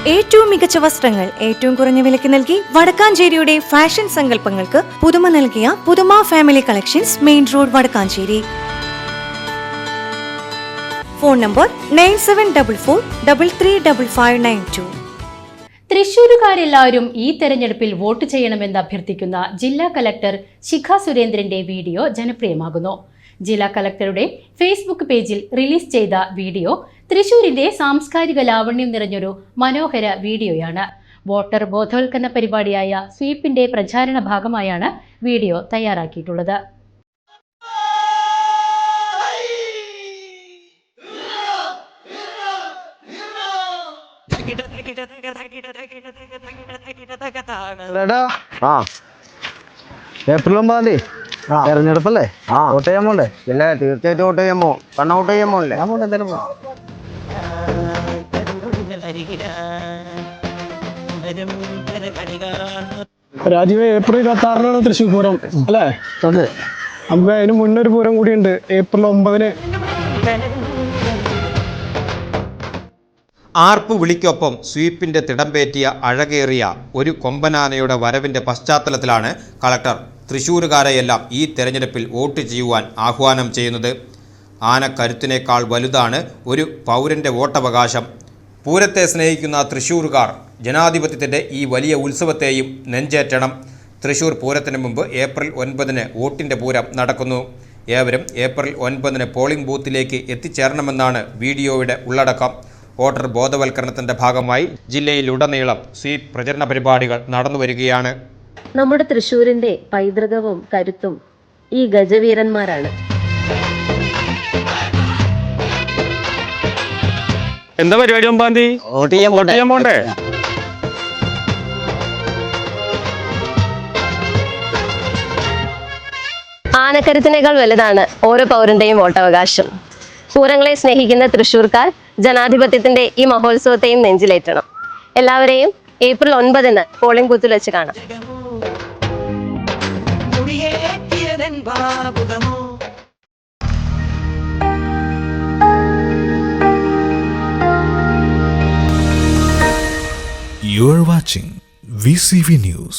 ഏറ്റവും മികച്ച വസ്ത്രങ്ങൾ ഏറ്റവും കുറഞ്ഞ വിലയ്ക്ക് നൽകി വടക്കാഞ്ചേരിയുടെ ഫാഷൻ സങ്കല്പങ്ങൾക്ക് പുതുമ നൽകിയ പുതുമ family collections, main road, Vadakkanchery. Phone number 9744335592. തൃശൂരുകാരെല്ലാവരും ഈ തെരഞ്ഞെടുപ്പിൽ വോട്ട് ചെയ്യണമെന്ന് അഭ്യർത്ഥിക്കുന്ന ജില്ലാ കലക്ടർ ശിഖ സുരേന്ദ്രന്റെ വീഡിയോ ജനപ്രിയമാകുന്നു. ജില്ലാ കലക്ടറുടെ ഫേസ്ബുക്ക് പേജിൽ റിലീസ് ചെയ്ത വീഡിയോ തൃശൂരിന്റെ സാംസ്കാരിക ലാവണ്യം നിറഞ്ഞൊരു മനോഹര വീഡിയോയാണ്. വോട്ടർ ബോധവൽക്കരണ പരിപാടിയായ സ്വീപ്പിന്റെ പ്രചാരണ ഭാഗമായാണ് വീഡിയോ തയ്യാറാക്കിയിട്ടുള്ളത്. ഏപ്രിൽ 9 തെരഞ്ഞെടുപ്പല്ലേ? വോട്ട് ചെയ്യാൻ പോണ്ടേ? ഇല്ല, തീർച്ചയായിട്ടും വോട്ട് ചെയ്യാൻ പോകും. കണ്ണൗട്ട് ചെയ്യാൻ പോകണില്ലേ? ഞാൻ പോകണ്ട, എന്തായാലും പോകാം. രാജീവ്, ഏപ്രിൽ 26-നാണ് തൃശ്ശൂർ പൂരം അല്ലേ? നമുക്ക് അതിന് മുന്നൊരു പൂരം കൂടിയുണ്ട്, ഏപ്രിൽ 9-ന്. ആർപ്പ് വിളിക്കൊപ്പം സ്വീപ്പിന്റെ തിടമ്പേറ്റിയ അഴകേറിയ ഒരു കൊമ്പനാനയുടെ വരവിന്റെ പശ്ചാത്തലത്തിലാണ് കളക്ടർ തൃശ്ശൂരുകാരെയെല്ലാം ഈ തെരഞ്ഞെടുപ്പിൽ വോട്ട് ചെയ്യുവാൻ ആഹ്വാനം ചെയ്യുന്നത്. ആനക്കരുത്തിനേക്കാൾ വലുതാണ് ഒരു പൗരന്റെ വോട്ടവകാശം. പൂരത്തെ സ്നേഹിക്കുന്ന തൃശ്ശൂരുകാർ ജനാധിപത്യത്തിൻ്റെ ഈ വലിയ ഉത്സവത്തെയും നെഞ്ചേറ്റണം. തൃശ്ശൂർ പൂരത്തിന് മുമ്പ് ഏപ്രിൽ 9-ന് വോട്ടിൻ്റെ പൂരം നടക്കുന്നു. ഏവരും ഏപ്രിൽ 9-ന് പോളിംഗ് ബൂത്തിലേക്ക് എത്തിച്ചേരണമെന്നാണ് വീഡിയോയുടെ ഉള്ളടക്കം. വോട്ടർ ബോധവൽക്കരണത്തിൻ്റെ ഭാഗമായി ജില്ലയിലുടനീളം സ്വീപ് പ്രചരണ പരിപാടികൾ നടന്നുവരികയാണ്. നമ്മുടെ തൃശ്ശൂരിന്റെ പൈതൃകവും കരുത്തും ഈ ഗജവീരന്മാരാണ്. എന്താ പരിപാടി? 9-ാം തീയതി വോട്ട് ചെയ്യാൻ പോണ്ടേ? ആനക്കരുത്തിനേക്കാൾ വലുതാണ് ഓരോ പൗരന്റെയും വോട്ടവകാശം. പൂരങ്ങളെ സ്നേഹിക്കുന്ന തൃശ്ശൂർക്കാർ ജനാധിപത്യത്തിന്റെ ഈ മഹോത്സവത്തെയും നെഞ്ചിലേറ്റണം. എല്ലാവരെയും ഏപ്രിൽ 9-ന് പോളിംഗ് ബൂത്തിൽ വെച്ച് കാണാം. You are watching VCV News.